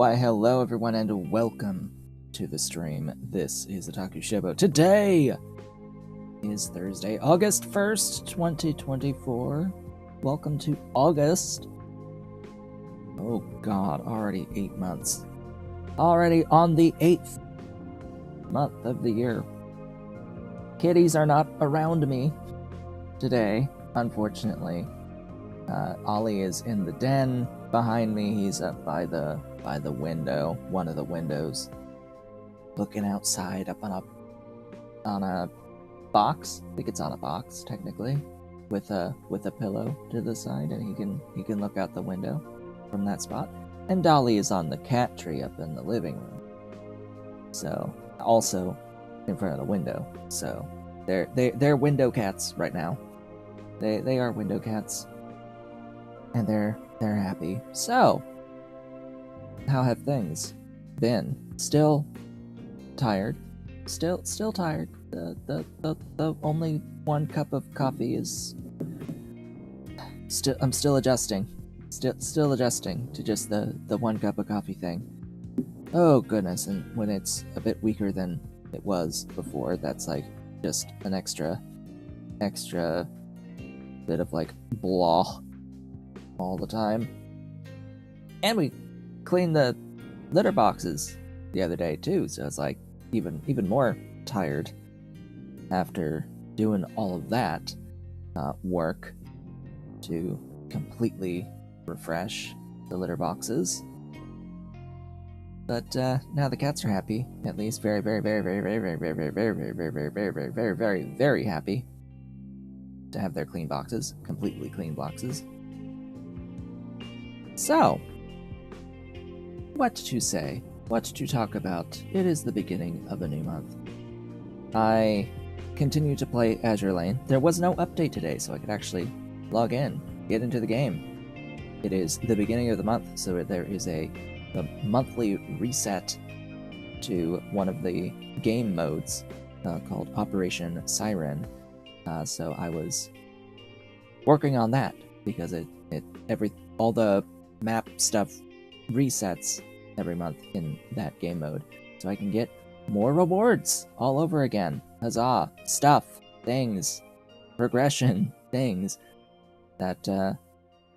Why hello everyone and welcome to the stream. This is Otaku Shobo. Today is Thursday, August 1st, 2024. Welcome to August. Oh god, already 8 months. Already on the 8th month of the year. Kitties are not around me today, unfortunately. Ollie is in the den behind me. He's up by the window, one of the windows, looking outside up on a box. I think it's on a box technically, with a pillow to the side, and he can look out the window from that spot. And Dolly is on the cat tree up in the living room, so also in front of the window. So they're window cats right now. They are window cats. And they're happy. So, how have things been? Still tired. Still tired. The only one cup of coffee is I'm still adjusting. Still adjusting to just the one cup of coffee thing. Oh goodness, and when it's a bit weaker than it was before, that's like just an extra bit of like blah all the time. And we cleaned the litter boxes the other day too, so it's like even more tired after doing all of that work to completely refresh the litter boxes. But now the cats are happy, at least very happy to have their clean boxes, completely clean boxes. So, what to say? What to talk about? It is the beginning of a new month. I continue to play Azure Lane. There was no update today, so I could actually log in, get into the game. It is the beginning of the month, so there is a monthly reset to one of the game modes called Operation Siren. So I was working on that because all the map stuff resets every month in that game mode, so I can get more rewards all over again. Huzzah! Stuff, things, progression, things that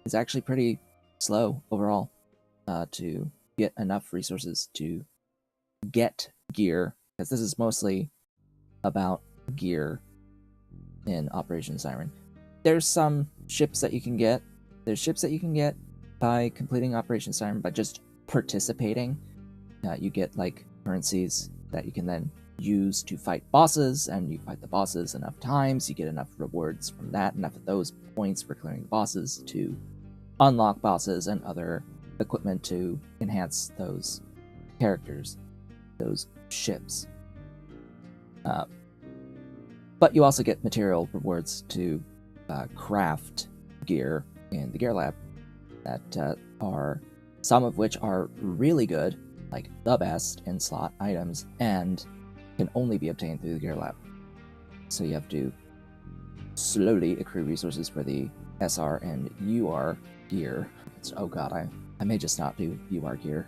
is actually pretty slow overall to get enough resources to get gear, because this is mostly about gear in Operation Siren. There's some ships that you can get. There's ships that you can get by completing Operation Siren, by just participating. You get like currencies that you can then use to fight bosses, and you fight the bosses enough times, you get enough rewards from that, enough of those points for clearing the bosses to unlock bosses and other equipment to enhance those characters, those ships. But you also get material rewards to craft gear in the Gear Lab that are some of which are really good, like the best in slot items, and can only be obtained through the Gear Lab. So you have to slowly accrue resources for the SR and UR gear. Oh god, I may just not do UR gear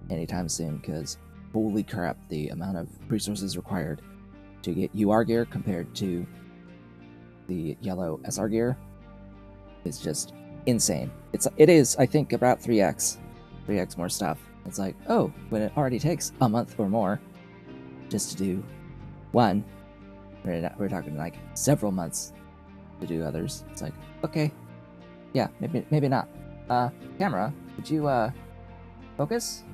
anytime soon, because holy crap, the amount of resources required to get UR gear compared to the yellow SR gear is just insane. It is, I think, about 3x more stuff. It's like, oh, when it already takes a month or more just to do one, we're talking like several months to do others. It's like, okay, yeah, maybe not. Camera, would you focus?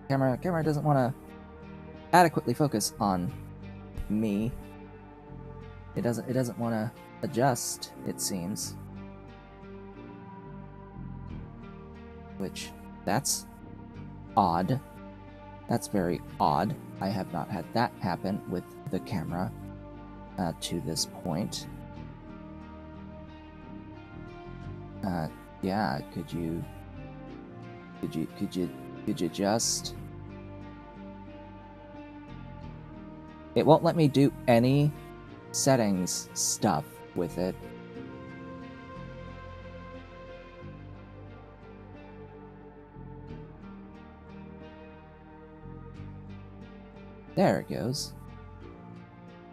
Camera doesn't want to adequately focus on me. It doesn't want to adjust, it seems. Which, that's odd. That's very odd. I have not had that happen with the camera to this point. Yeah, could you just... It won't let me do any settings stuff with it. There it goes.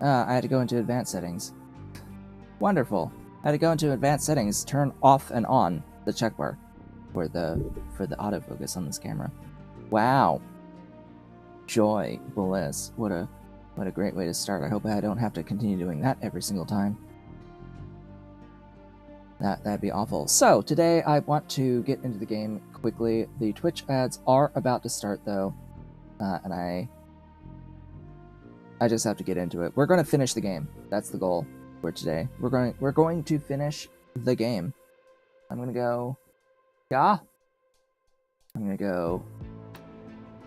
I had to go into advanced settings. Wonderful. I had to go into advanced settings, turn off and on the check bar for the autofocus on this camera. Wow. Joy, bliss. What a great way to start. I hope I don't have to continue doing that every single time. That'd be awful. So, today I want to get into the game quickly. The Twitch ads are about to start, though, and I just have to get into it. We're going to finish the game. That's the goal for today. We're going to finish the game. I'm going to go... Yeah? I'm going to go...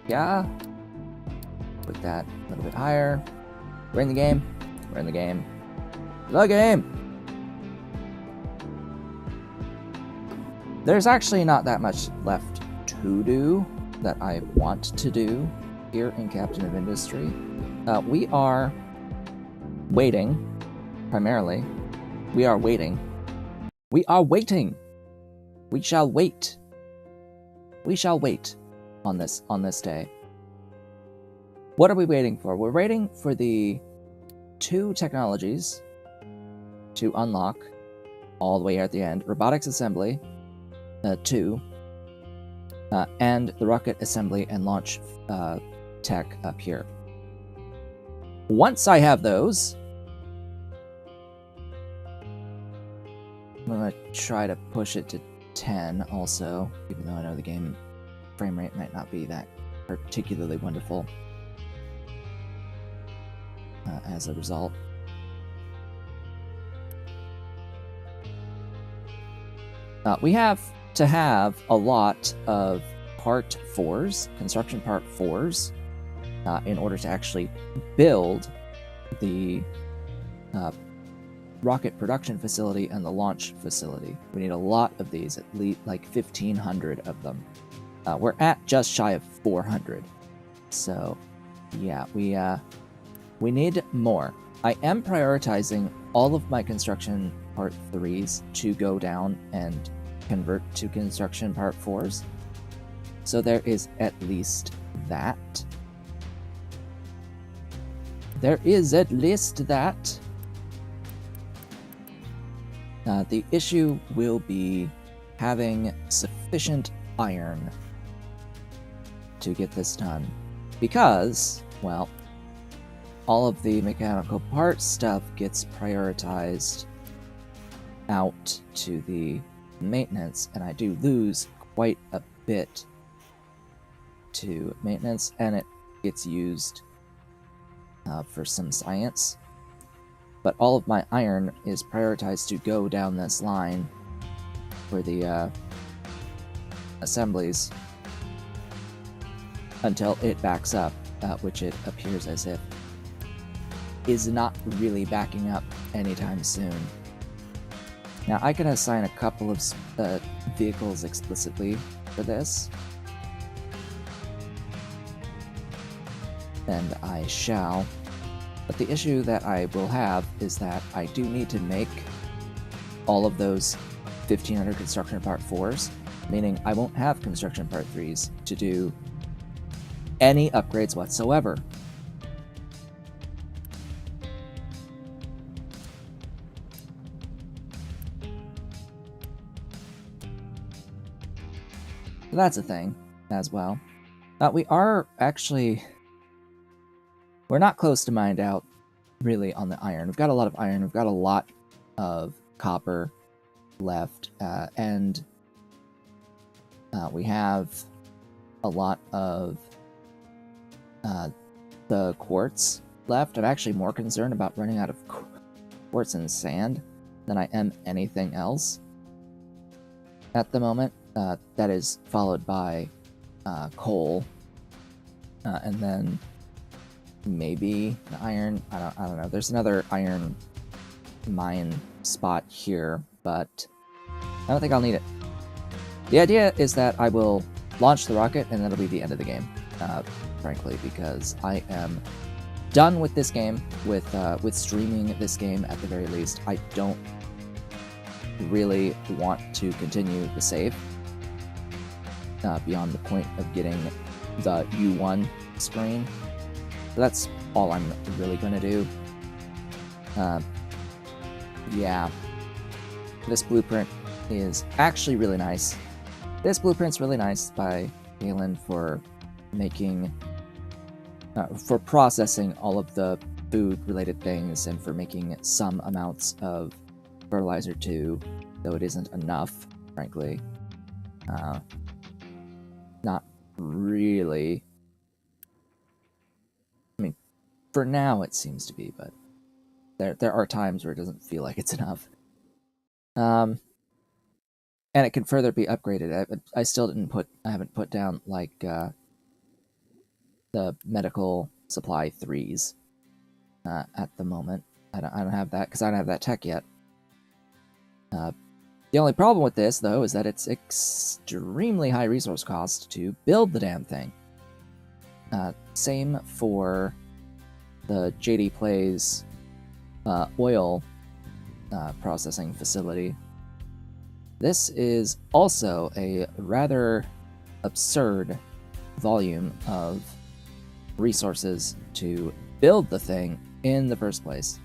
Yeah? Put that a little bit higher. We're in the game. We're in the game. The game! There's actually not that much left to do that I want to do here in Captain of Industry. We are waiting, primarily. We are waiting. We are waiting! We shall wait. We shall wait on this day. What are we waiting for? We're waiting for the 2 technologies to unlock all the way at the end. Robotics Assembly, 2, and the rocket assembly and launch tech up here. Once I have those, I'm going to try to push it to 10 also, even though I know the game frame rate might not be that particularly wonderful as a result. We have to have a lot of Part 4s, construction Part 4s, in order to actually build the rocket production facility and the launch facility. We need a lot of these, at least like 1,500 of them. We're at just shy of 400. So, yeah, we need more. I am prioritizing all of my construction Part 3s to go down and convert to construction Part 4s. So there is at least that. There is at least that. The issue will be having sufficient iron to get this done. Because, well, all of the mechanical parts stuff gets prioritized out to the maintenance, and I do lose quite a bit to maintenance, and it gets used for some science. But all of my iron is prioritized to go down this line for the assemblies until it backs up, which it appears as if is not really backing up anytime soon. Now, I can assign a couple of vehicles explicitly for this, and I shall. But the issue that I will have is that I do need to make all of those 1,500 construction Part 4s, meaning I won't have construction Part 3s to do any upgrades whatsoever. So that's a thing as well. We are actually... We're not close to mined out, really, on the iron. We've got a lot of iron, we've got a lot of copper left, and we have a lot of the quartz left. I'm actually more concerned about running out of quartz and sand than I am anything else at the moment. That is followed by coal, and then maybe the iron. I don't know. There's another iron mine spot here, but I don't think I'll need it. The idea is that I will launch the rocket, and that'll be the end of the game, frankly, because I am done with this game, with streaming this game at the very least. I don't really want to continue the save beyond the point of getting the U1 screen. that's all I'm really going to do. Yeah. This blueprint is actually really nice. This blueprint's really nice by Galen for making, for processing all of the food-related things and for making some amounts of fertilizer too, though it isn't enough, frankly. Not really. I mean, for now it seems to be, but there are times where it doesn't feel like it's enough. And it can further be upgraded. I still I haven't put down, like, the medical supply 3s at the moment. I don't have that, because I don't have that tech yet. The only problem with this, though, is that it's extremely high resource cost to build the damn thing. Same for the JD Plays oil processing facility. This is also a rather absurd volume of resources to build the thing in the first place.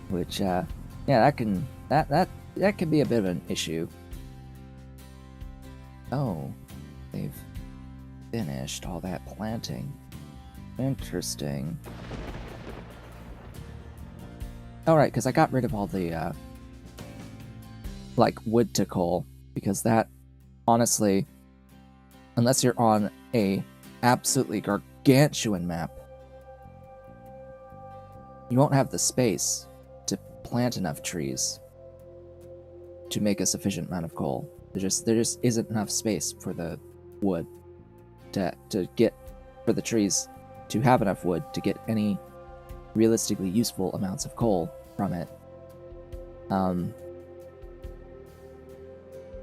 Which, yeah, that can be a bit of an issue. Oh, they've finished all that planting. Interesting. Alright, because I got rid of all the, like, wood to coal, because that, honestly, unless you're on a absolutely gargantuan map, you won't have the space to plant enough trees to make a sufficient amount of coal. There just isn't enough space for the wood to get, for the trees to have enough wood to get any realistically useful amounts of coal from it.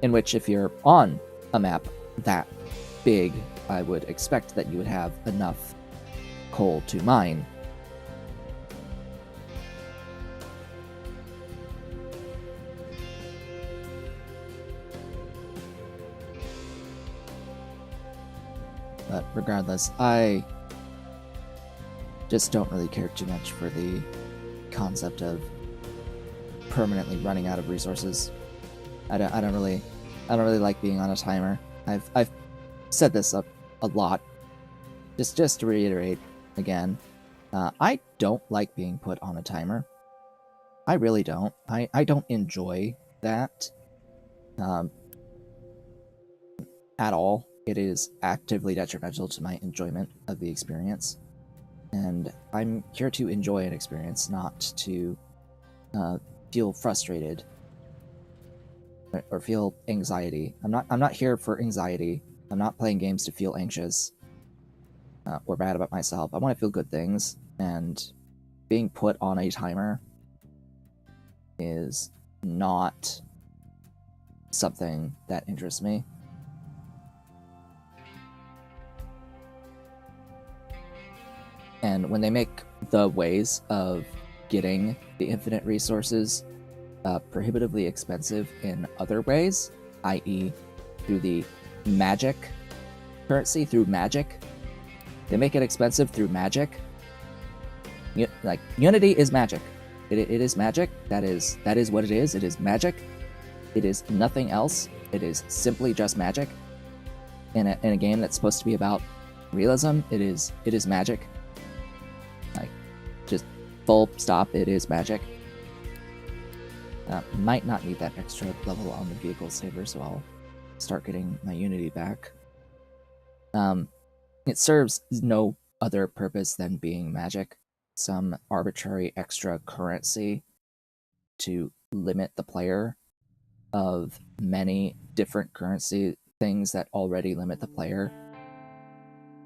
In which, if you're on a map that big, I would expect that you would have enough coal to mine. But regardless, I just don't really care too much for the concept of permanently running out of resources. I don't really like being on a timer. I've said this a lot. Just to reiterate again, I don't like being put on a timer. I really don't. I don't enjoy that at all. It is actively detrimental to my enjoyment of the experience. And I'm here to enjoy an experience, not to feel frustrated or feel anxiety. I'm not here for anxiety. I'm not playing games to feel anxious or bad about myself. I want to feel good things, and being put on a timer is not something that interests me. And when they make the ways of getting the infinite resources prohibitively expensive in other ways, i.e. through the magic currency, through magic, they make it expensive through magic. Like, Unity is magic. It is magic. That is what it is. It is magic. It is nothing else. It is simply just magic. In a game that's supposed to be about realism, it is magic. Like, just full stop, it is magic. Might not need that extra level on the vehicle saver, so I'll start getting my Unity back. It serves no other purpose than being magic. Some arbitrary extra currency to limit the player of many different currency things that already limit the player.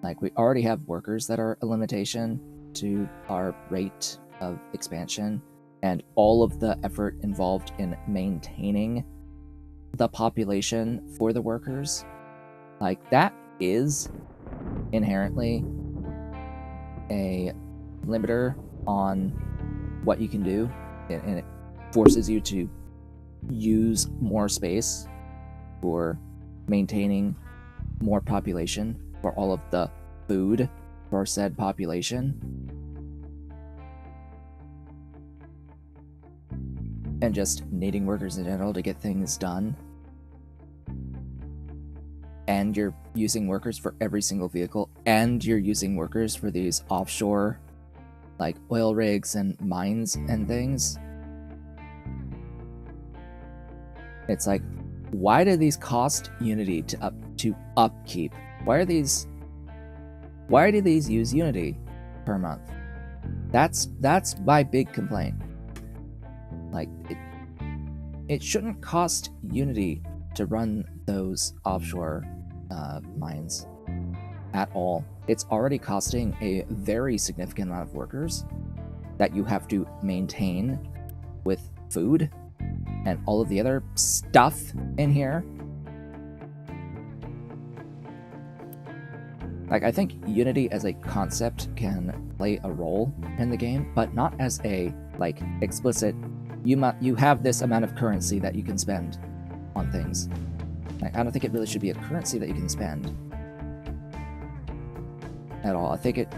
Like, we already have workers that are a limitation to our rate of expansion, and all of the effort involved in maintaining the population for the workers. Like, that is inherently a limiter on what you can do, and it forces you to use more space for maintaining more population for all of the food for said population. And just needing workers in general to get things done. And you're using workers for every single vehicle, and you're using workers for these offshore, like, oil rigs and mines and things. It's like, why do these cost Unity to upkeep? Why do these use Unity per month? That's my big complaint. Like, it shouldn't cost Unity to run those offshore mines at all. It's already costing a very significant amount of workers that you have to maintain with food and all of the other stuff in here. Like, I think Unity as a concept can play a role in the game, but not as a, like, explicit, you have this amount of currency that you can spend on things. Like, I don't think it really should be a currency that you can spend at all. I think it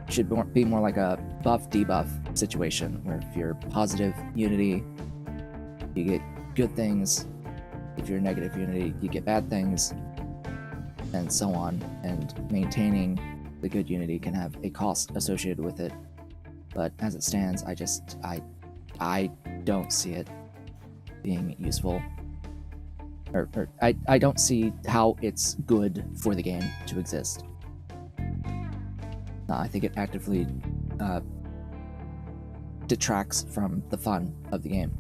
should be more like a buff-debuff situation, where if you're positive Unity, you get good things. If you're negative Unity, you get bad things, and so on. And maintaining the good Unity can have a cost associated with it. But as it stands, I don't see it being useful. I don't see how it's good for the game to exist. I think it actively detracts from the fun of the game.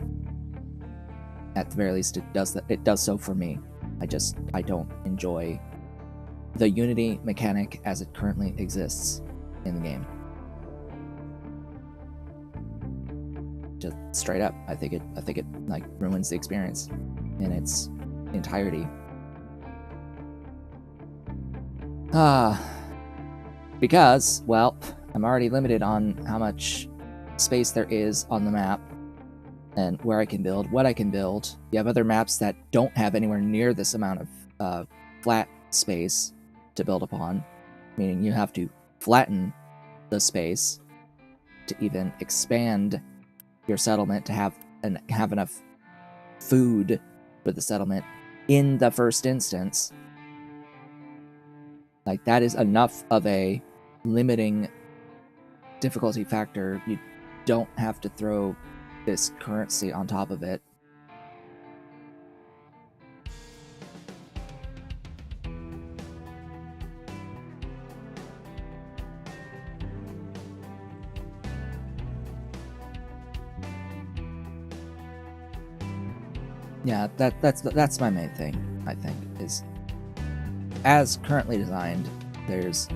At the very least, it does so for me. I don't enjoy the Unity mechanic as it currently exists in the game. Just straight up, I think it like ruins the experience in its entirety. Because, well, I'm already limited on how much space there is on the map and where I can build, what I can build. You have other maps that don't have anywhere near this amount of flat space to build upon, meaning you have to flatten the space to even expand your settlement to have enough food for the settlement in the first instance. Like, that is enough of a limiting difficulty factor. You don't have to throw this currency on top of it. Yeah, that's my main thing, I think, is as currently designed, there's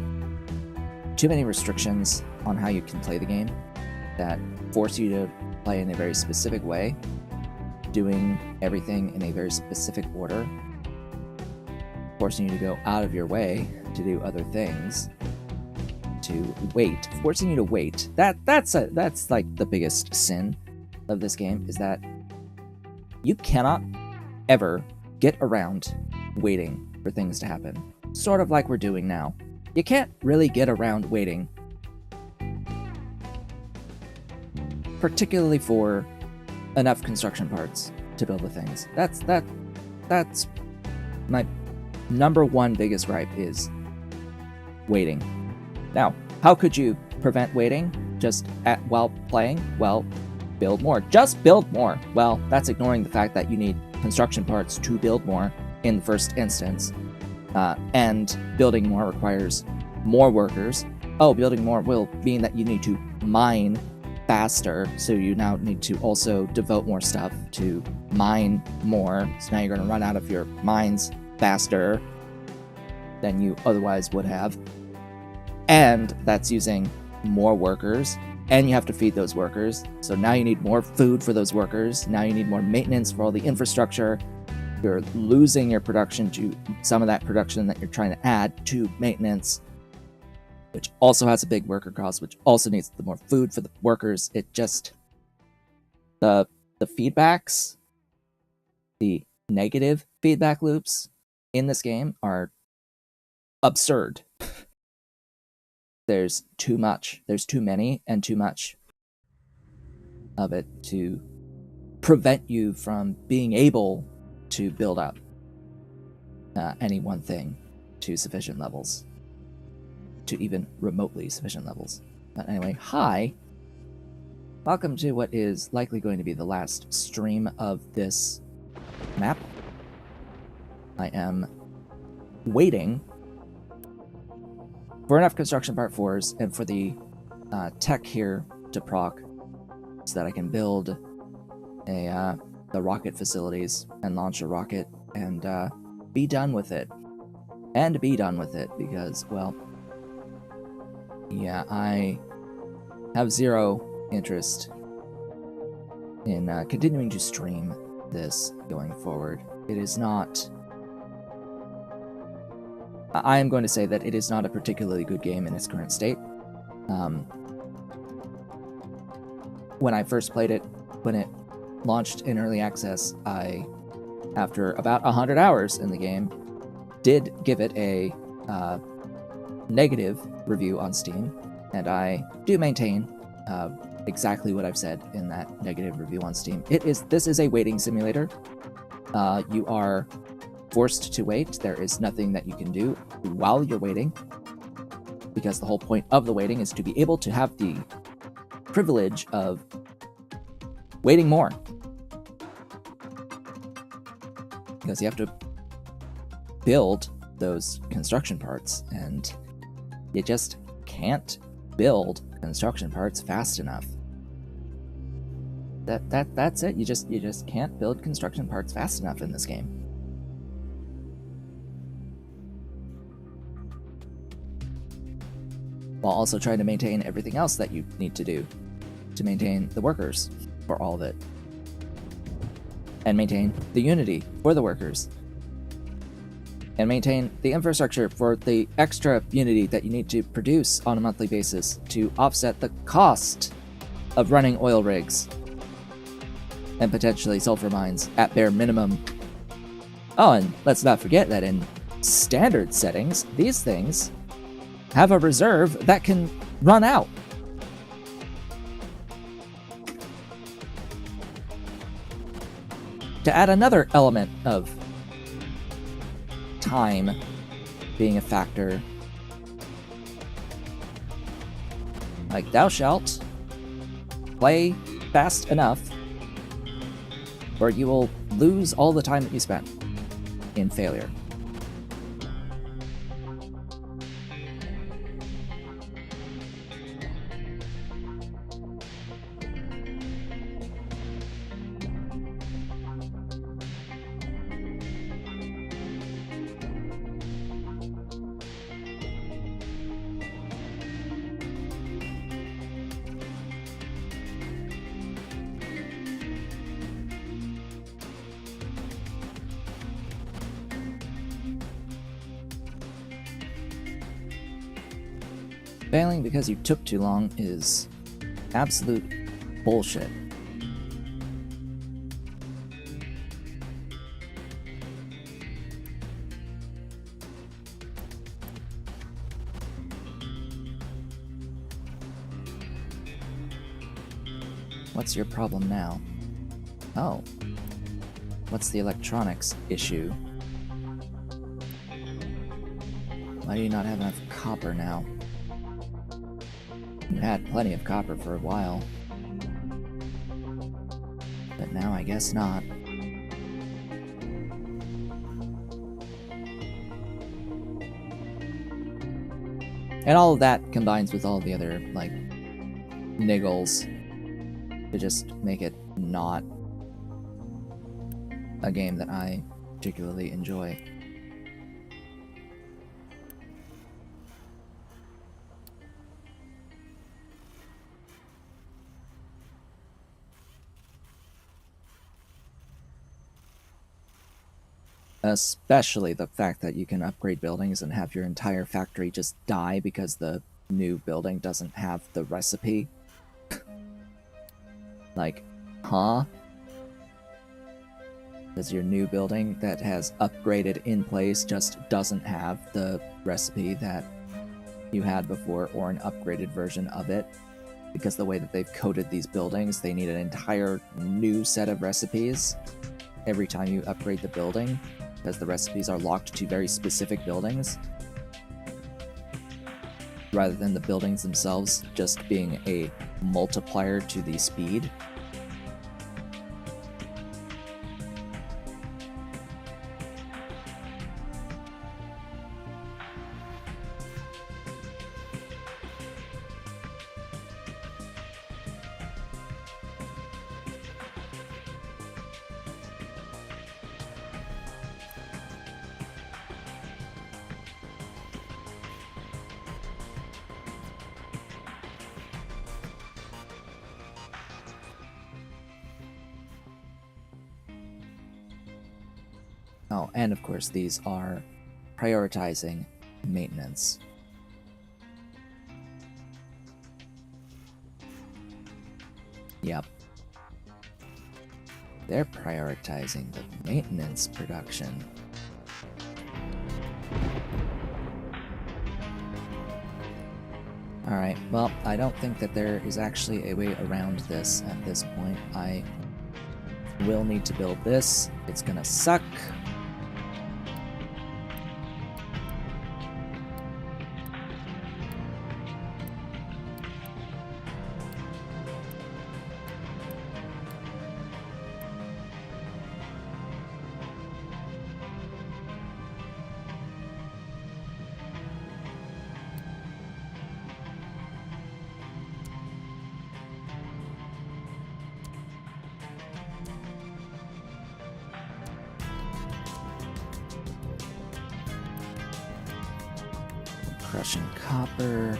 too many restrictions on how you can play the game that force you to play in a very specific way, doing everything in a very specific order, forcing you to go out of your way to do other things, to wait, forcing you to wait. That's like the biggest sin of this game, is that you cannot ever get around waiting for things to happen. Sort of like we're doing now. You can't really get around waiting. Particularly for enough construction parts to build the things. That's my number one biggest gripe, is waiting. Now, how could you prevent waiting just while playing? Well, build more. Just build more. Well, that's ignoring the fact that you need construction parts to build more in the first instance. And building more requires more workers. Oh, building more will mean that you need to mine faster, so you now need to also devote more stuff to mine more. So now you're going to run out of your mines faster than you otherwise would have. And that's using more workers, and you have to feed those workers. So now you need more food for those workers. Now you need more maintenance for all the infrastructure. You're losing your production to some of that production that you're trying to add to maintenance, which also has a big worker cost, which also needs the more food for the workers. It just, the feedbacks, the negative feedback loops in this game are absurd. There's too much. There's too many and too much of it to prevent you from being able to build up any one thing to sufficient levels, to even remotely sufficient levels. But anyway, hi. Welcome to what is likely going to be the last stream of this map. I am waiting for enough construction part 4s and for the tech here to proc so that I can build the rocket facilities and launch a rocket and be done with it. And be done with it because, well, yeah, I have zero interest in continuing to stream this going forward. It is not... I am going to say that it is not a particularly good game in its current state. When I first played it, when it launched in early access, I, after about 100 hours in the game, did give it a negative review on Steam, and I do maintain exactly what I've said in that negative review on Steam. This is a waiting simulator. You are forced to wait. There is nothing that you can do while you're waiting, because the whole point of the waiting is to be able to have the privilege of waiting more. Because you have to build those construction parts, and you just can't build construction parts fast enough. That's it. You just can't build construction parts fast enough in this game. While also trying to maintain everything else that you need to do to maintain the workers for all of it. And maintain the unity for the workers. And maintain the infrastructure for the extra unity that you need to produce on a monthly basis to offset the cost of running oil rigs. And potentially sulfur mines at bare minimum. Oh, and let's not forget that in standard settings, these things have a reserve that can run out. To add another element of time being a factor, like thou shalt play fast enough or you will lose all the time that you spent in failure. Failing because you took too long is absolute bullshit. What's your problem now? Oh. What's the electronics issue? Why do you not have enough copper now? You had plenty of copper for a while. But now I guess not. And all of that combines with all the other, like, niggles to just make it not a game that I particularly enjoy. Especially the fact that you can upgrade buildings and have your entire factory just die because the new building doesn't have the recipe. Like, huh? Does your new building that has upgraded in place just doesn't have the recipe that you had before, or an upgraded version of it? Because the way that they've coded these buildings, they need an entire new set of recipes every time you upgrade the building, because the recipes are locked to very specific buildings, rather than the buildings themselves just being a multiplier to the speed. Oh, and of course these are prioritizing maintenance. Yep. They're prioritizing the maintenance production. Alright, well, I don't think that there is actually a way around this at this point. I will need to build this. It's gonna suck. Crushing copper.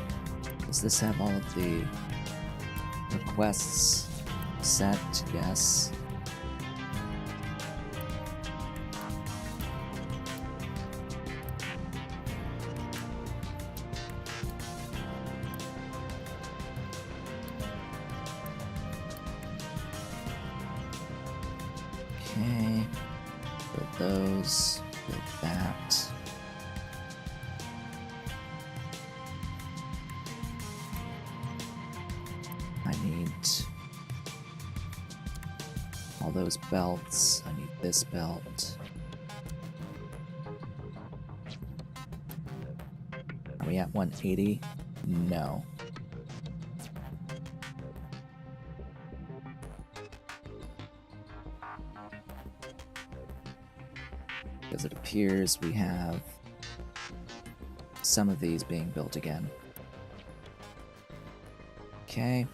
Does this have all of the requests set? Yes. Okay. Put those with that. All those belts. I need this belt. Are we at 180? No. Because it appears we have some of these being built again. Okay.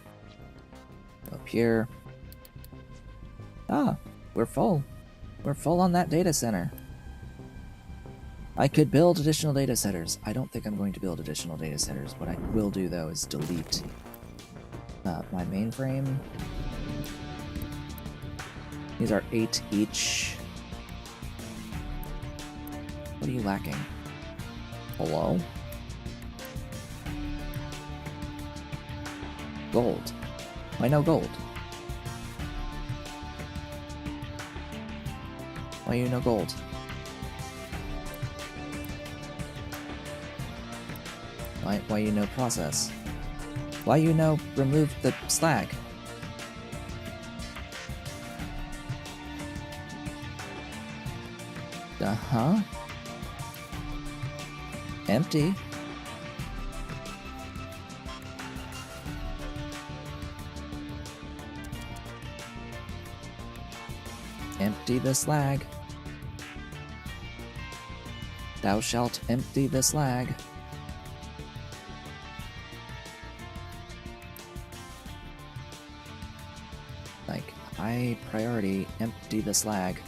Up here. Ah, we're full. We're full on that data center. I could build additional data centers. I don't think I'm going to build additional data centers. What I will do, though, is delete my mainframe. These are 8 each. What are you lacking? Hello? Gold. Why no gold? Why you no gold? Why you no process? Why you no remove the slag? Uh-huh. Empty. Empty the slag. Thou shalt empty the slag. Like, high priority, empty the slag.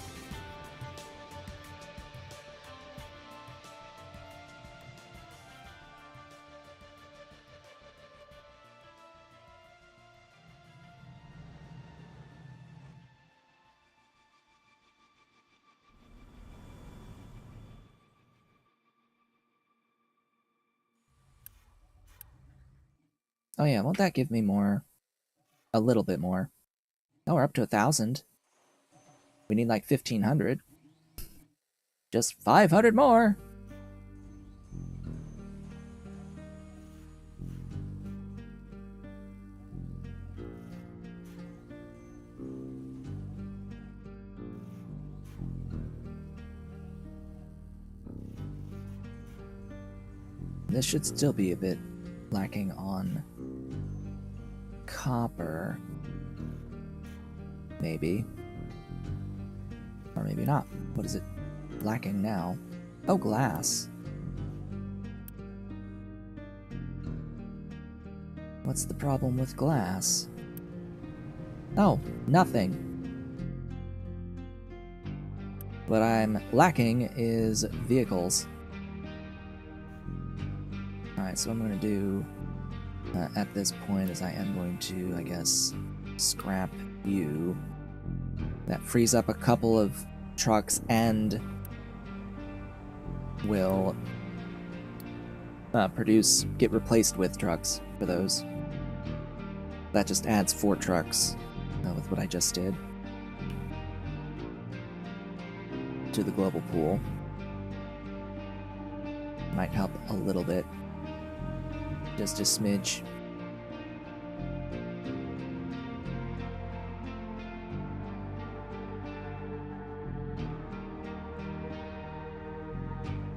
Oh yeah, won't that give me more? A little bit more. Oh, we're up to 1,000. We need like 1,500. Just 500 more! This should still be a bit lacking on copper. Maybe. Or maybe not. What is it lacking now? Oh, glass. What's the problem with glass? Oh, nothing. What I'm lacking is vehicles. Alright, so what I'm going to do at this point is I am going to, I guess, scrap you. That frees up a couple of trucks and will get replaced with trucks for those. That just adds 4 trucks with what I just did to the global pool. Might help a little bit. Just a smidge.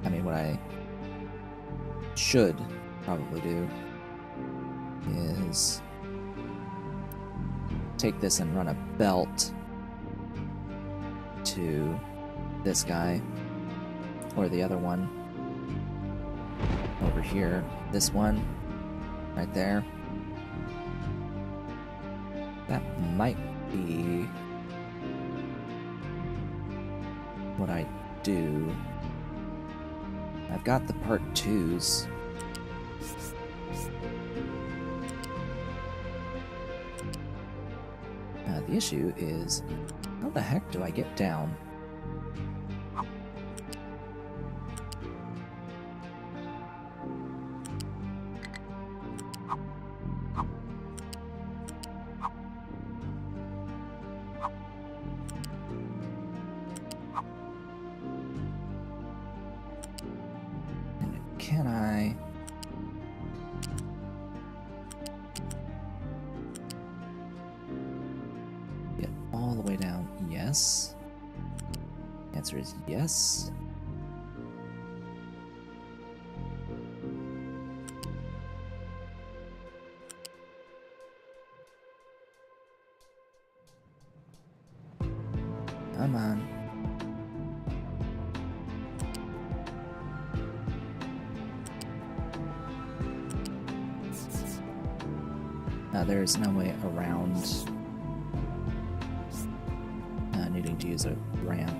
I mean, what I should probably do is take this and run a belt to this guy, or the other one over here. This one right there. That might be what I do. I've got the part 2s. The issue is, how the heck do I get down? Can I... get all the way down? Yes. Answer is yes. Come on. There's no way around needing to use a ramp.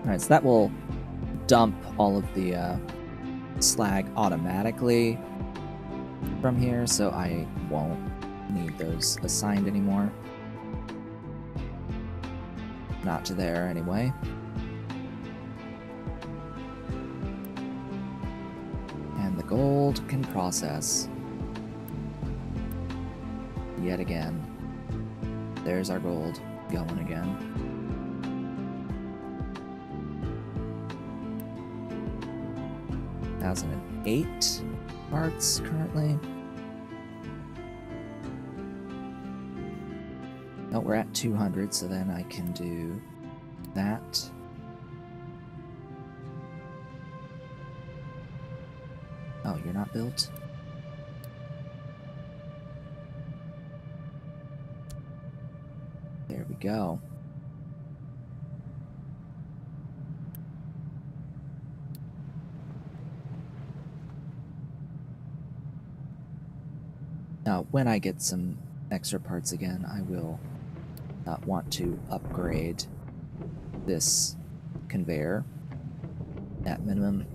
Alright, so that will dump all of the slag automatically from here, so I won't need those assigned anymore. Not to there, anyway. And the gold can process. Yet again. There's our gold going again. $1,008 parts currently. Oh, we're at 200, so then I can do that. Oh, you're not built? There we go. Now, when I get some extra parts again, I will want to upgrade this conveyor at minimum.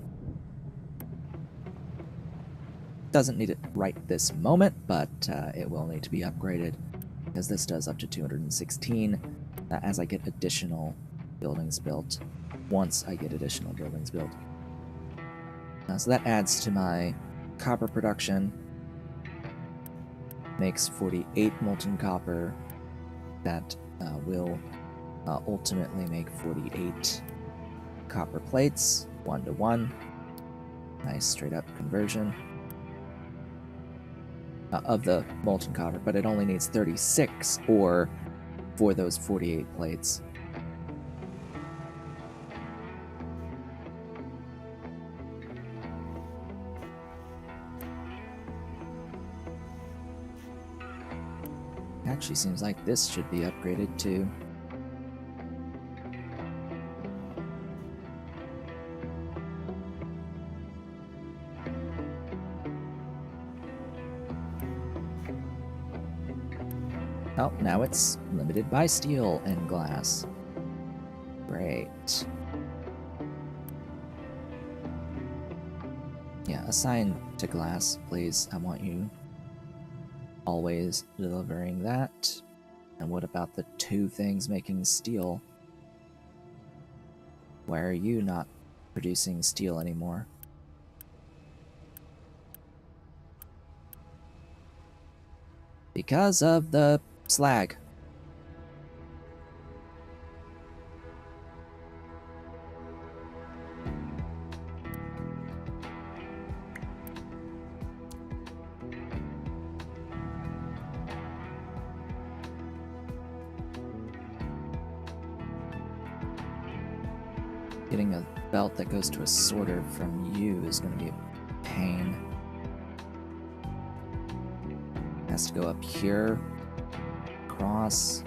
Doesn't need it right this moment, but it will need to be upgraded because this does up to 216 as I get additional buildings built. Once I get additional buildings built. So that adds to my copper production. Makes 48 molten copper. That will ultimately make 48 copper plates, 1-to-1. Nice straight up conversion of the molten copper, but it only needs 36 ore for those 48 plates. Actually seems like this should be upgraded too. Oh, now it's limited by steel and glass. Great. Yeah, assign to glass, please. I want you always delivering that. And what about the 2 things making steel? Why are you not producing steel anymore? Because of the slag. Getting a belt that goes to a sorter from you is going to be a pain. Has to go up here, across.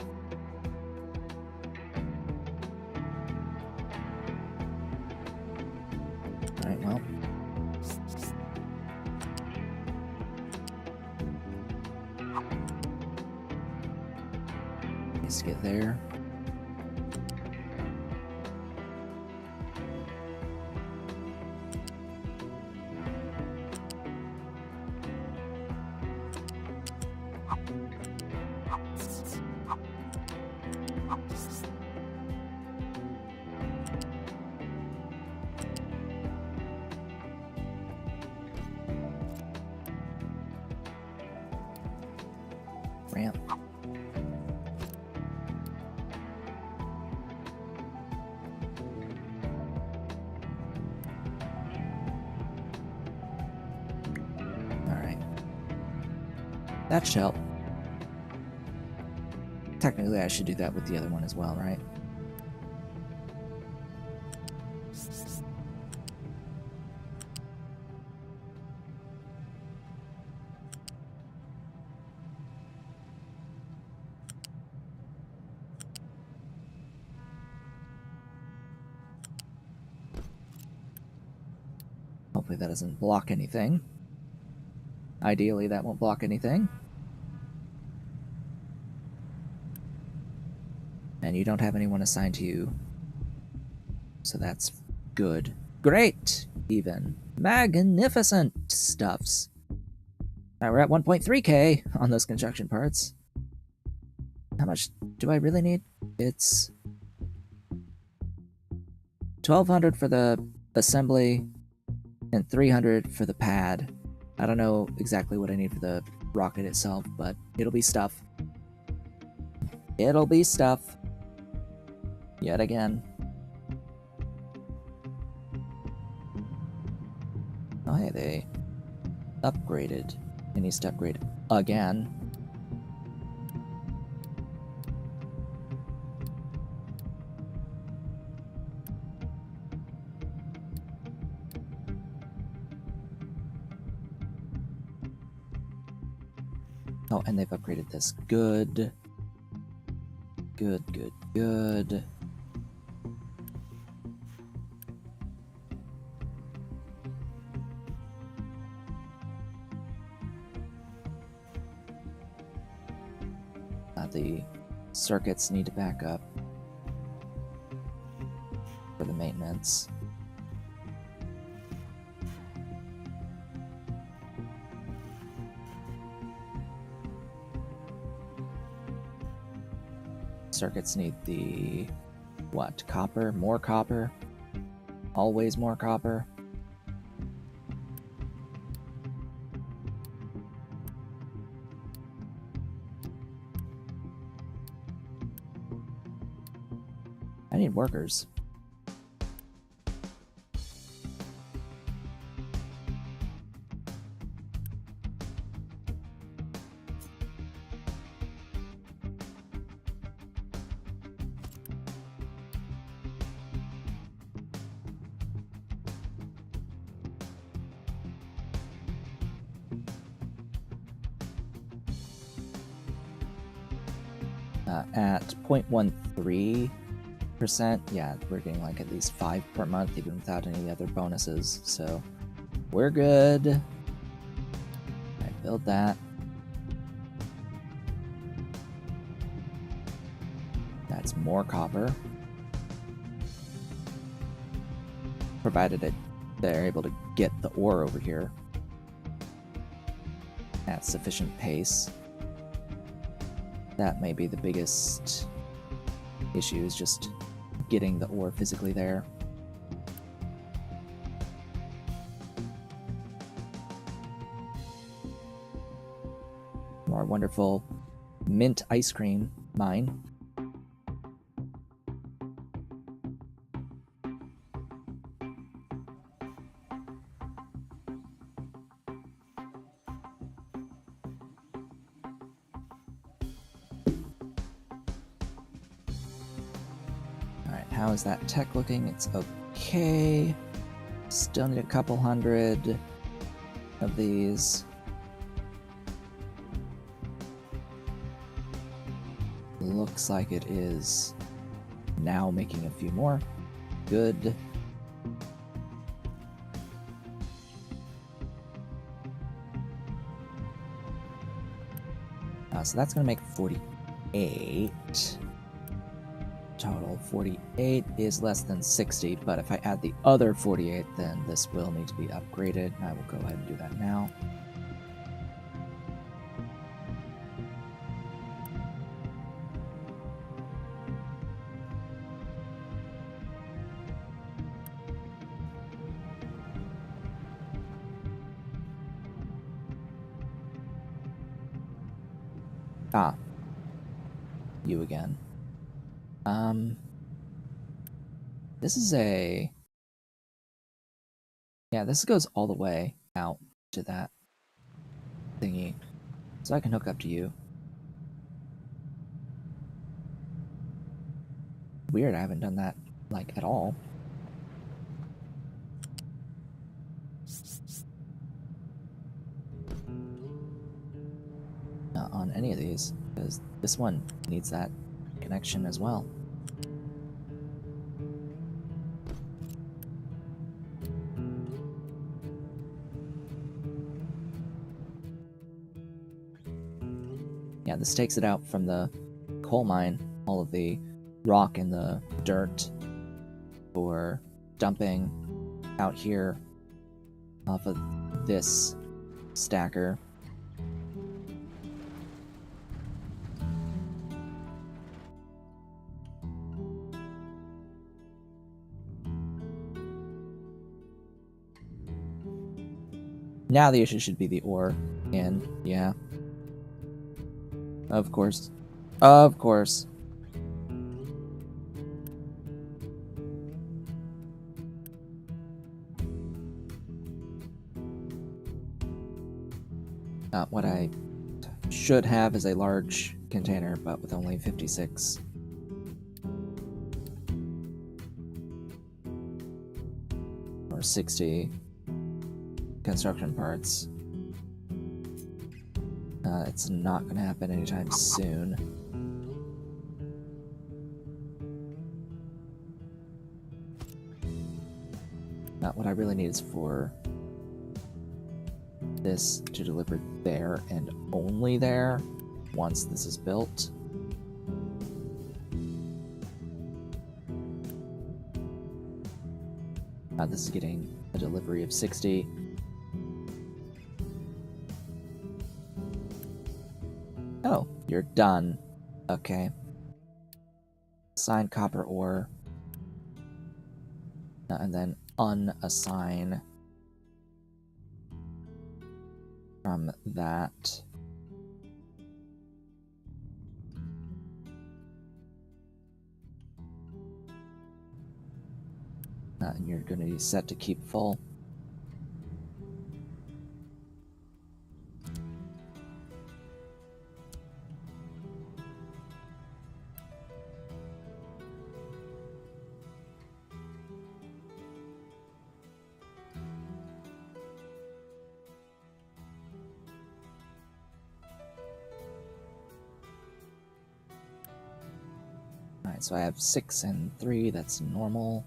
Alright, well. Needs to get there. Ramp. Alright. That should help. Technically, I should do that with the other one as well, right? Hopefully that doesn't block anything. Ideally, that won't block anything. And you don't have anyone assigned to you. So that's good. Great! Even. Magnificent stuffs. Now we're at 1.3k on those construction parts. How much do I really need? It's 1,200 for the assembly and 300 for the pad. I don't know exactly what I need for the rocket itself, but it'll be stuff. It'll be stuff. Yet again. Oh hey, they upgraded. It needs to upgrade again. Oh, and they've upgraded this. Good. Good, good, good. The circuits need to back up for the maintenance. circuits need the, what, copper? More copper? Always more copper? I need workers. At 0.13%, yeah, we're getting like at least 5 per month, even without any other bonuses, so we're good. Alright, build that. That's more copper. Provided they're able to get the ore over here at sufficient pace. That may be the biggest issue, is just getting the ore physically there. Our wonderful mint ice cream mine. How is that tech looking? It's okay. Still need a couple hundred of these. Looks like it is now making a few more. Good. So that's going to make 48. Total 48 is less than 60, but if I add the other 48, then this will need to be upgraded. I will go ahead and do that now. Ah. You again. This is a... Yeah, this goes all the way out to that thingy. So I can hook up to you. Weird, I haven't done that, like, at all. Not on any of these, because this one needs that connection as well. Yeah, this takes it out from the coal mine, all of the rock and the dirt for dumping out here off of this stacker. Now the issue should be the ore, and yeah. Of course. Of course. What I should have is a large container, but with only 56. Or 60 construction parts. It's not going to happen anytime soon. What I really need is for this to deliver there and only there once this is built. This is getting a delivery of 60. Oh, you're done. Okay. assign copper ore, and then unassign from that. And you're going to be set to keep full. Alright, so I have 6 and 3, that's normal.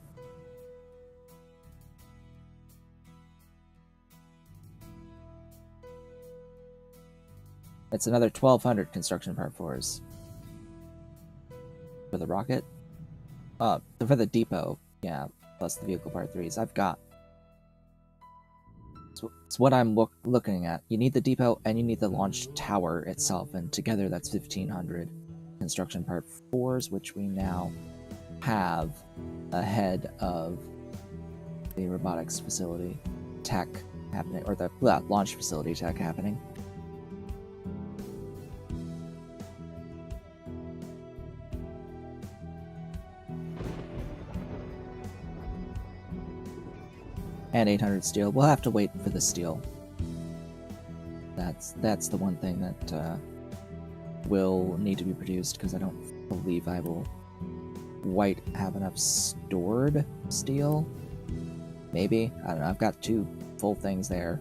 It's another 1,200 construction part 4s. For the rocket? For the depot, yeah, plus the vehicle part 3s. I've got... It's what I'm looking at. You need the depot and you need the launch tower itself, and together that's 1,500 construction part 4s, which we now have ahead of the robotics facility tech happening, or the launch facility tech happening. And 800 steel. We'll have to wait for the steel. That's the one thing that will need to be produced, because I don't believe I will quite have enough stored steel. Maybe. I don't know. I've got 2 full things there.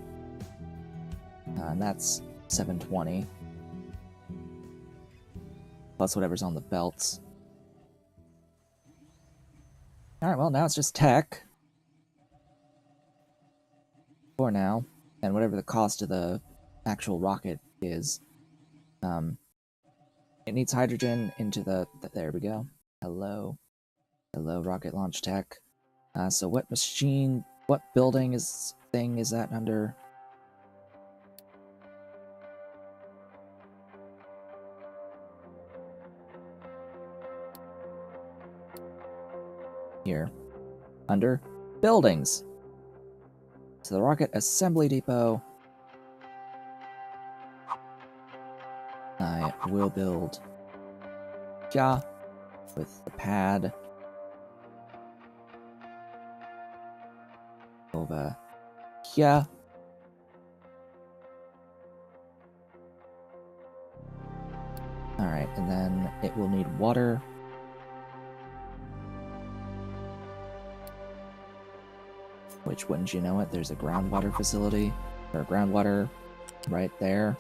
And that's 720. Plus whatever's on the belts. Alright, well, now it's just tech. For now. And whatever the cost of the actual rocket is. It needs hydrogen into the... There we go. Hello. Hello, rocket launch tech. So what machine... What building is... thing is that under? Here. Under buildings. So the rocket assembly depot. I will build with the pad over here. Alright, and then it will need water. Which, wouldn't you know it, there's a groundwater facility, or groundwater right there.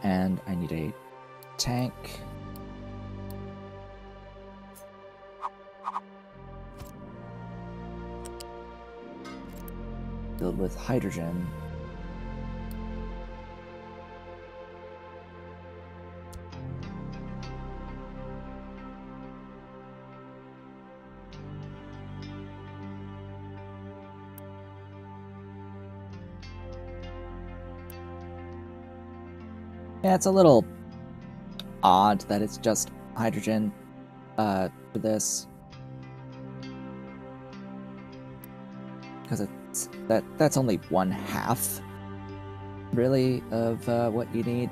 And I need a tank. Filled with hydrogen. Yeah, it's a little odd that it's just hydrogen for this. Because that's only 1/2, really, of what you need.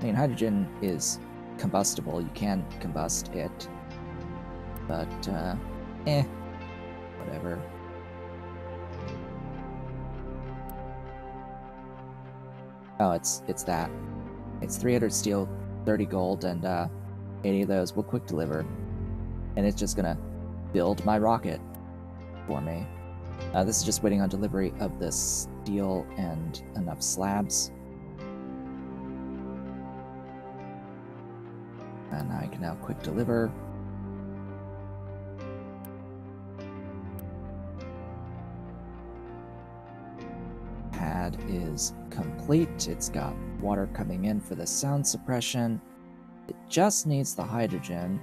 I mean, hydrogen is combustible. You can combust it. But, whatever. Oh, it's that. It's 300 steel, 30 gold, and 80 of those will quick deliver. And it's just gonna build my rocket for me. This is just waiting on delivery of the steel and enough slabs. And I can now quick deliver. Pad is complete. It's got water coming in for the sound suppression. It just needs the hydrogen.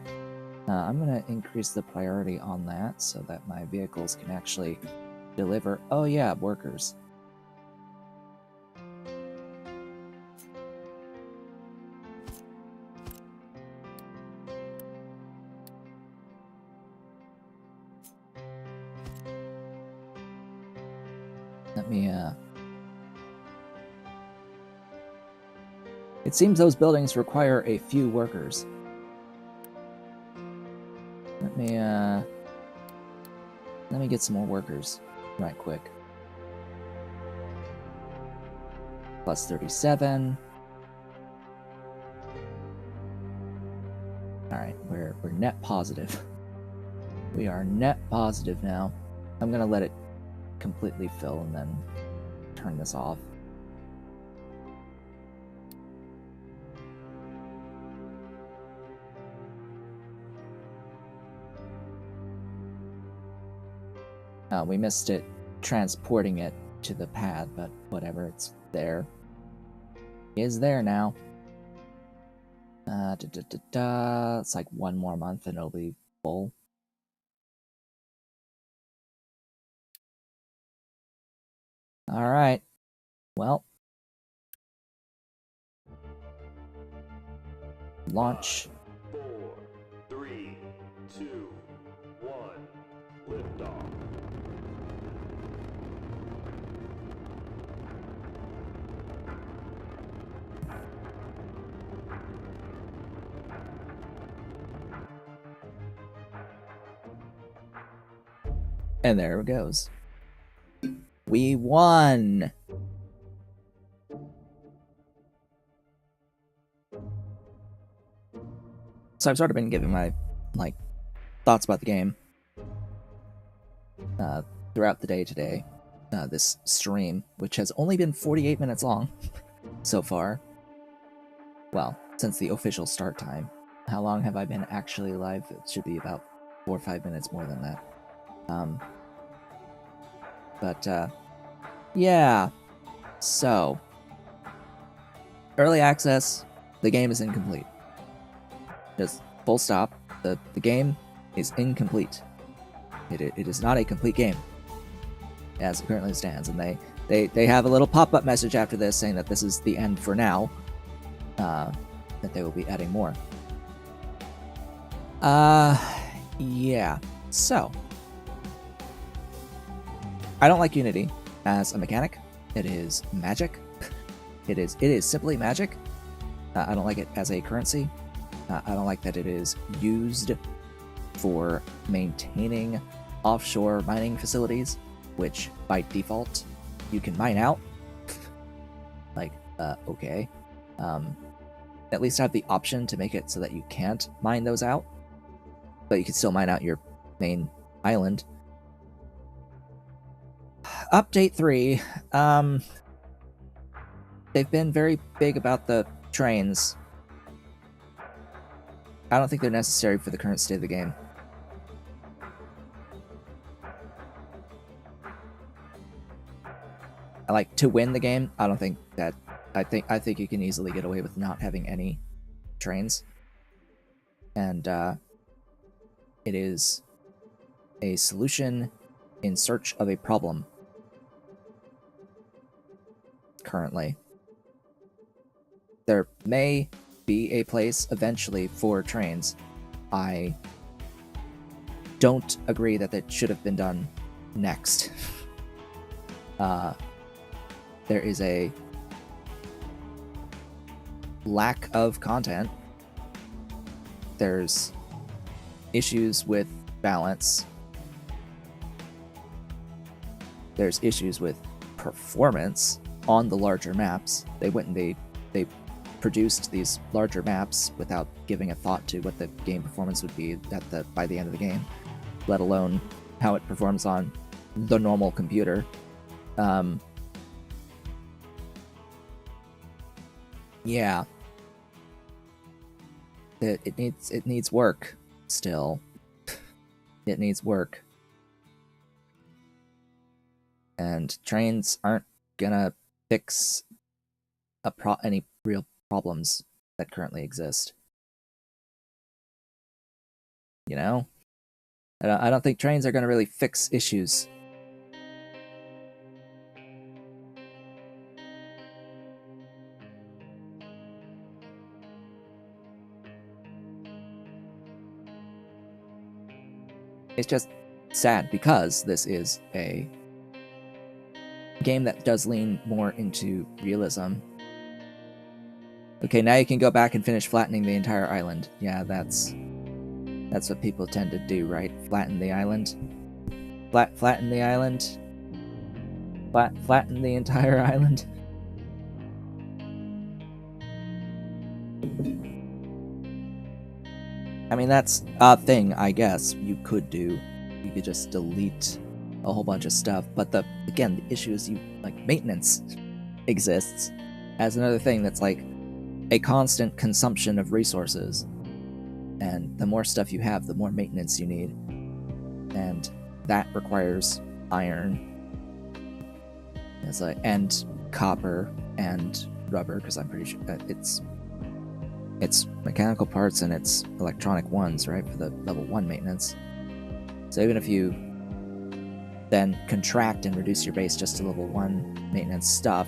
I'm going to increase the priority on that so that my vehicles can actually deliver. Oh yeah, workers. Let me, It seems those buildings require a few workers. Let me get some more workers right quick. Plus 37. Alright, we're net positive. We are net positive now. I'm gonna let it completely fill and then turn this off. We missed it transporting it to the pad, but whatever, it's there. It is there now. It's like 1 more month and it'll be full. Alright. Well. Launch. 4, 3, 2, 1, liftoff. And there it goes. We won! So I've sort of been giving my, thoughts about the game throughout the day today. This stream, which has only been 48 minutes long so far. Well, since the official start time. How long have I been actually live? It should be about 4 or 5 minutes more than that. Yeah. So, early access, the game is incomplete. Just full stop. The game is incomplete. It is not a complete game as it currently stands, and they have a little pop-up message after this saying that this is the end for now. That they will be adding more. Yeah. So, I don't like Unity as a mechanic. It is magic. It is simply magic. I don't like it as a currency. I don't like that it is used for maintaining offshore mining facilities, which by default you can mine out. Okay. At least have the option to make it so that you can't mine those out, but you can still mine out your main island. Update 3. They've been very big about the trains. I don't think they're necessary for the current state of the game. To win the game, I don't think that... I think you can easily get away with not having any trains. And, it is a solution in search of a problem. Currently. There may be a place eventually for trains. I don't agree that that should have been done next. There is a lack of content. There's issues with balance. There's issues with performance on the larger maps. They produced these larger maps without giving a thought to what the game performance would be by the end of the game, let alone how it performs on the normal computer. Yeah. It needs work still. It needs work. And trains aren't gonna fix any real problems that currently exist. You know? I don't think trains are gonna really fix issues. It's just sad because this is a game that does lean more into realism. Okay, now you can go back and finish flattening the entire island. Yeah, that's what people tend to do, right? Flatten the island. Flatten the island. Flatten the entire island. I mean, that's a thing, I guess, you could do. You could just delete a whole bunch of stuff, but again, the issue is maintenance exists as another thing that's like a constant consumption of resources. And the more stuff you have, the more maintenance you need. And that requires iron. And copper and rubber, because I'm pretty sure it's mechanical parts and it's electronic ones, right, for the level 1 maintenance. So even if you then contract and reduce your base just to level 1 maintenance stuff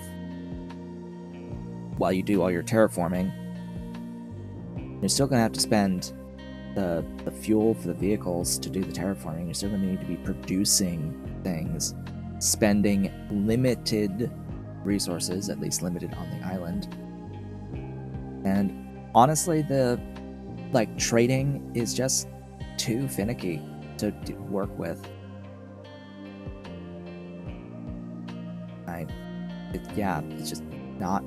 while you do all your terraforming, you're still going to have to spend the fuel for the vehicles to do the terraforming. You're still going to need to be producing things, spending limited resources, at least limited on the island. And honestly, the trading is just too finicky to work with. It's just not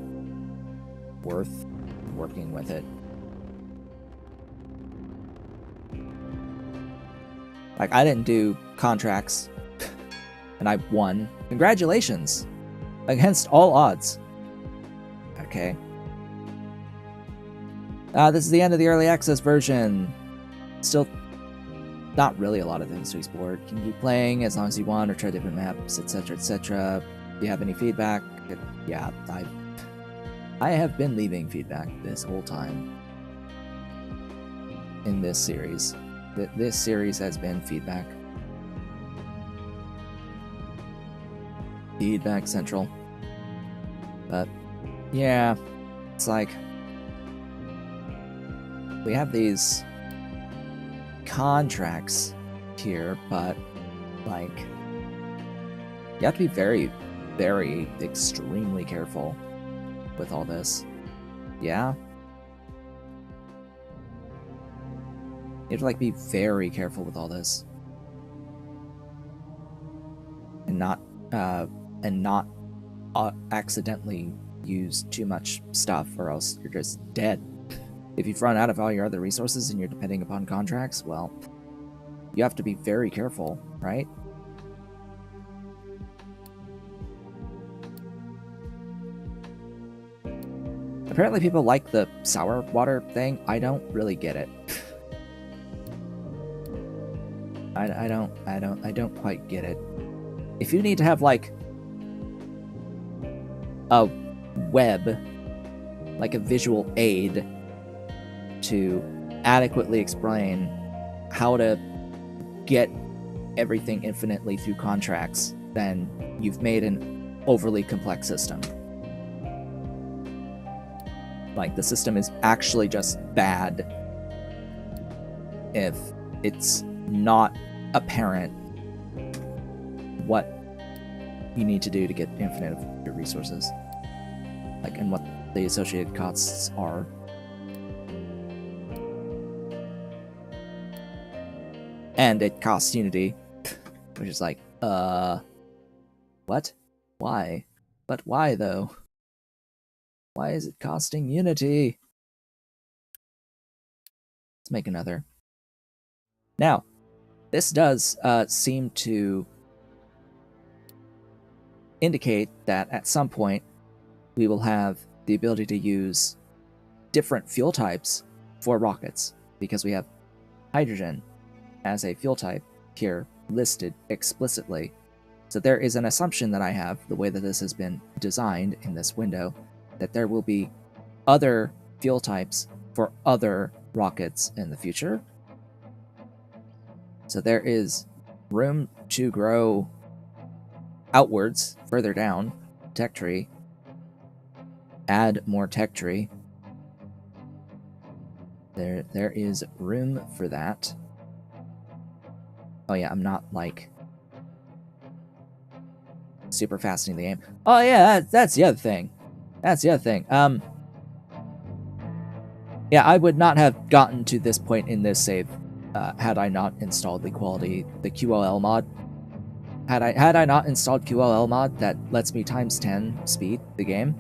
worth working with it. I didn't do contracts, and I won. Congratulations! Against all odds. Okay. This is the end of the early access version. Still not really a lot of things to explore. You can keep playing as long as you want, or try different maps, etc, etc. If you have any feedback, yeah, I have been leaving feedback this whole time in this series. This series has been feedback. Feedback Central. But, yeah, it's like we have these contracts here, but you have to be very, very extremely careful with all this. Yeah? You have to be very careful with all this. And not accidentally use too much stuff, or else you're just dead. If you've run out of all your other resources and you're depending upon contracts, well, you have to be very careful, right? Apparently people like the sour water thing. I don't really get it. I don't quite get it. If you need to have a web, a visual aid to adequately explain how to get everything infinitely through contracts, then you've made an overly complex system. The system is actually just bad if it's not apparent what you need to do to get infinite of your resources, and what the associated costs are. And it costs Unity, which is what? Why? But why, though? Why is it costing Unity? Let's make another. Now, this does seem to indicate that at some point we will have the ability to use different fuel types for rockets, because we have hydrogen as a fuel type here listed explicitly. So there is an assumption that I have, the way that this has been designed in this window, that there will be other fuel types for other rockets in the future. So there is room to grow outwards, further down, tech tree, add more tech tree. There is room for that. Oh yeah, I'm not super fast in the game. Oh yeah, that's the other thing. That's the other thing. Yeah, I would not have gotten to this point in this save had I not installed the QoL mod. Had I not installed QoL mod that lets me times 10 speed the game,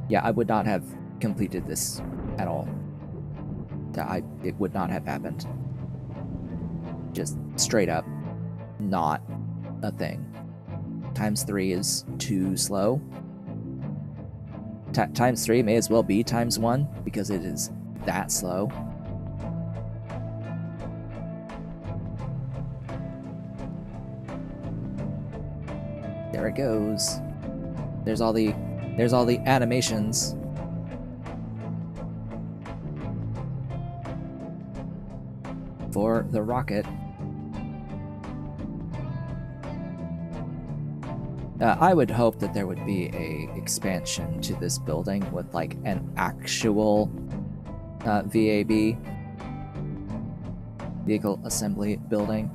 yeah, I would not have completed this at all. It would not have happened. Just straight up, not a thing. Times 3 is too slow. Times 3 may as well be times 1 because it is that slow. There it goes. There's all the animations. For the rocket. I would hope that there would be a expansion to this building with like an actual VAB, vehicle assembly building,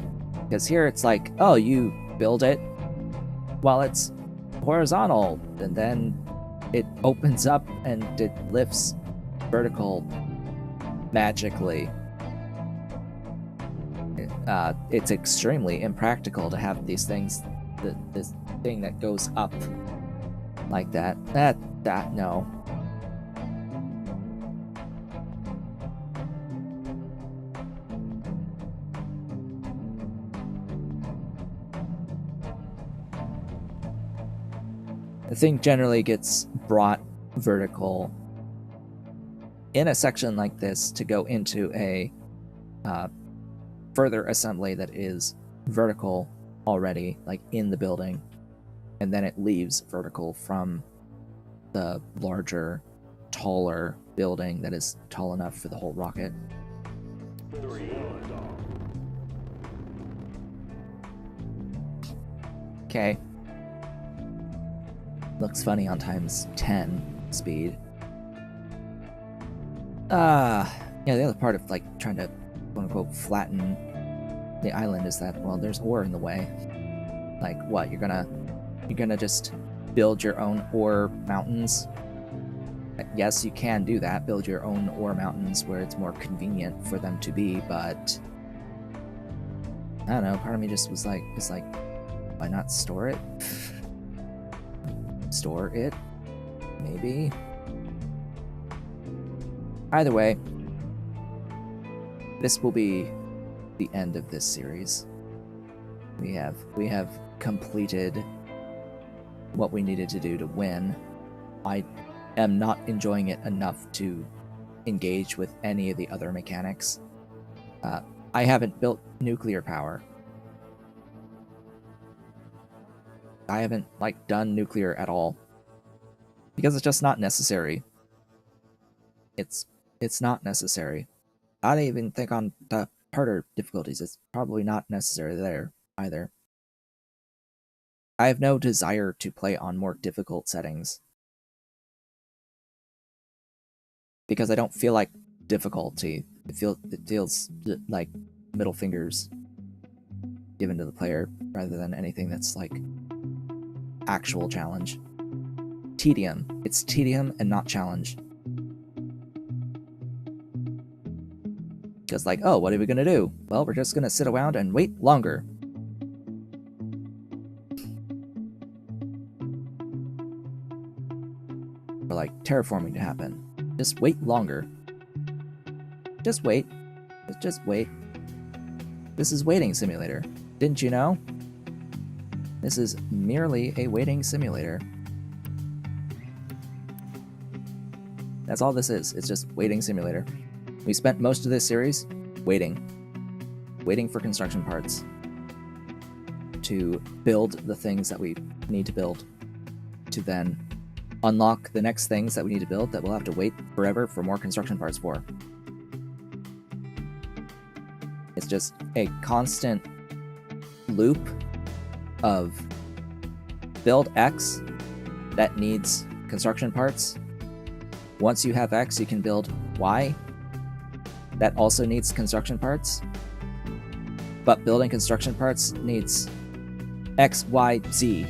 because here it's like, oh, you build it while it's horizontal, and then it opens up and it lifts vertical magically. It's extremely impractical to have these things, this thing that goes up like that. No. The thing generally gets brought vertical in a section like this to go into a further assembly that is vertical already, like in the building, and then it leaves vertical from the larger, taller building that is tall enough for the whole rocket. Okay. Looks funny on times 10 speed. Yeah, the other part of like trying to quote-unquote flatten the island is that, well, there's ore in the way. Like, what, you're gonna just build your own ore mountains? Yes, you can do that, build your own ore mountains where it's more convenient for them to be, but I don't know, part of me just was like, why not store it? Store it? Maybe? Either way, this will be the end of this series. We have completed what we needed to do to win. I am not enjoying it enough to engage with any of the other mechanics. I haven't built nuclear power. I haven't done nuclear at all because it's just not necessary. It's not necessary. I don't even think on the harder difficulties it's probably not necessary there either. I have no desire to play on more difficult settings because I don't feel like difficulty. It feels like middle fingers given to the player rather than anything that's like actual challenge. Tedium. It's tedium and not challenge. Just like, oh, what are we gonna do? Well, we're just gonna sit around and wait longer. For like terraforming to happen. Just wait longer. Just wait. Just wait. This is waiting simulator. Didn't you know? This is merely a waiting simulator. That's all this is. It's just waiting simulator. We spent most of this series waiting. Waiting for construction parts to build the things that we need to build, to then unlock the next things that we need to build that we'll have to wait forever for more construction parts for. It's just a constant loop of build X that needs construction parts. Once you have X, you can build Y that also needs construction parts. But building construction parts needs X, Y, Z.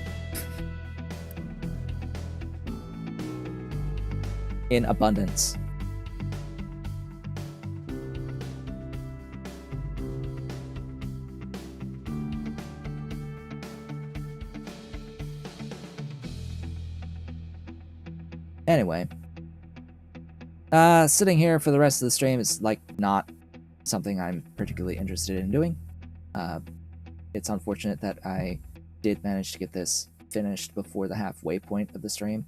In abundance. Anyway, sitting here for the rest of the stream is like not something I'm particularly interested in doing. It's unfortunate that I did manage to get this finished before the halfway point of the stream,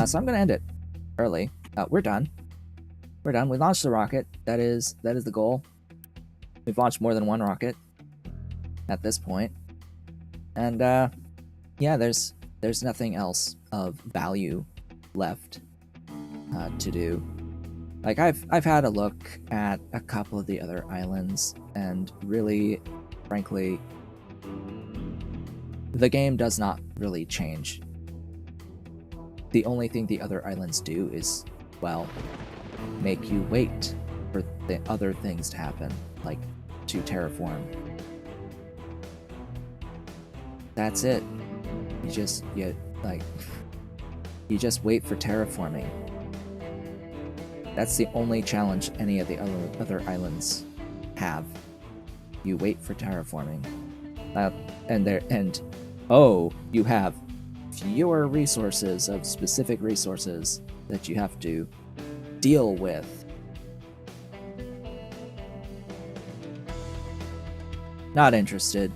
so I'm gonna end it early. We're done. We're done. We launched the rocket. That is the goal. We've launched more than one rocket at this point, and yeah, there's nothing else of value left to do. Like I've had a look at a couple of the other islands, and really, frankly, the game does not really change. The only thing the other islands do is, well, make you wait for the other things to happen, like to terraform. That's it. You just wait for terraforming. That's the only challenge any of the other islands have. You wait for terraforming. You have fewer resources of specific resources that you have to deal with. Not interested.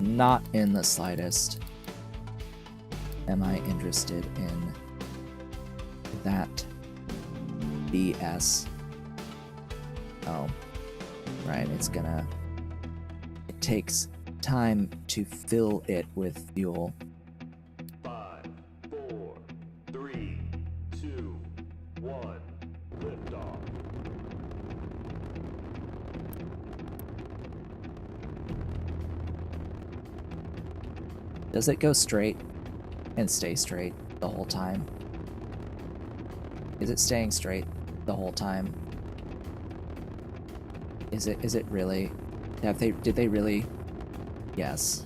Not in the slightest am I interested in that BS. Oh, right, it takes time to fill it with fuel. 5, 4, 3, 2, 1, liftoff. Does it go straight and stay straight the whole time? Is it staying straight the whole time? Is it really? Did they really? Yes.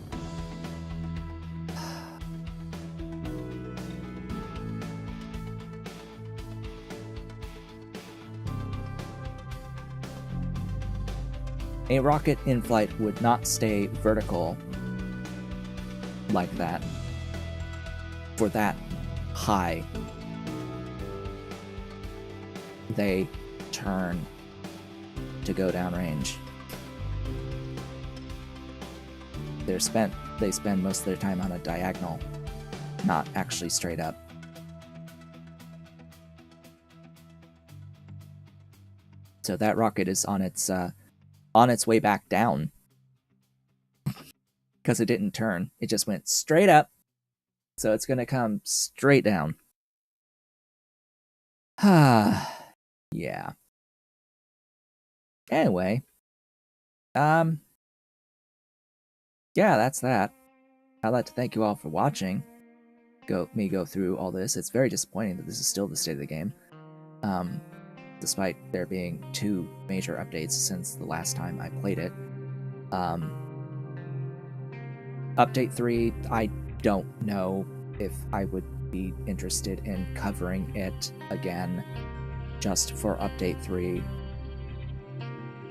A rocket in flight would not stay vertical like that for that high. They turn to go downrange. They spend most of their time on a diagonal, not actually straight up. So that rocket is on its way back down because it didn't turn. It just went straight up. So it's gonna come straight down. Yeah. Anyway, yeah, that's that. I'd like to thank you all for watching. Go through all this. It's very disappointing that this is still the state of the game, despite there being 2 major updates since the last time I played it. Update 3, I don't know if I would be interested in covering it again just for Update 3.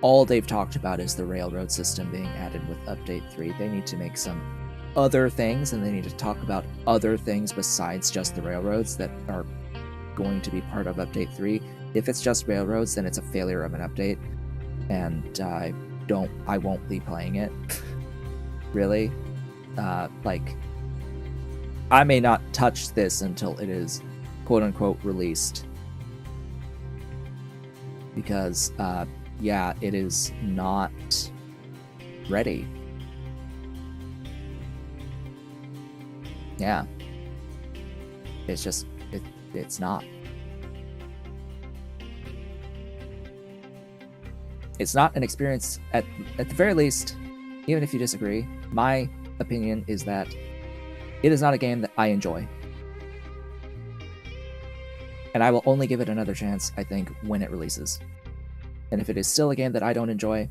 All they've talked about is the railroad system being added with Update 3. They need to make some other things, and they need to talk about other things besides just the railroads that are going to be part of Update 3. If it's just railroads, then it's a failure of an update, and I won't be playing it. Really. Like, I may not touch this until it is quote-unquote released. Because, yeah, it is not ready. Yeah. It's just, it's not. It's not an experience, at the very least, even if you disagree, my opinion is that it is not a game that I enjoy. And I will only give it another chance, I think, when it releases. And if it is still a game that I don't enjoy,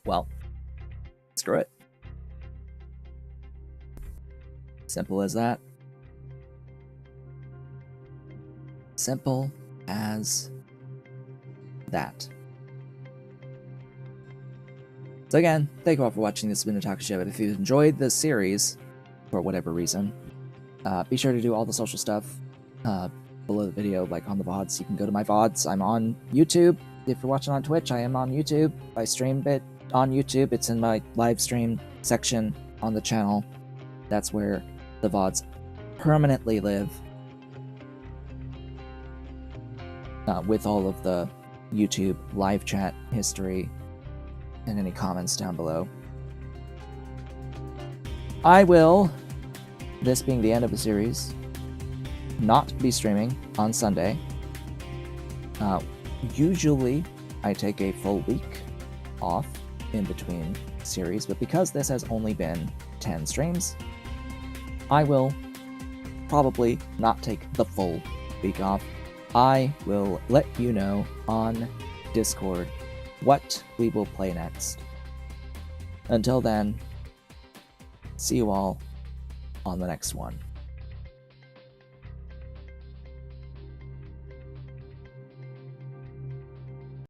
well, Screw it. Simple as that. Simple as that. So again, thank you all for watching. This has been a Talk Show. If you enjoyed this series, for whatever reason, be sure to do all the social stuff below the video, like on the VODs. You can go to my VODs. I'm on YouTube. If you're watching on Twitch, I am on YouTube. I stream it on YouTube. It's in my live stream section on the channel. That's where the VODs permanently live, with all of the YouTube live chat history and any comments down below. I will, this being the end of the series, not be streaming on Sunday. Usually I take a full week off in between series, but because this has only been 10 streams, I will probably not take the full week off. I will let you know on Discord what we will play next. Until then, see you all on the next one.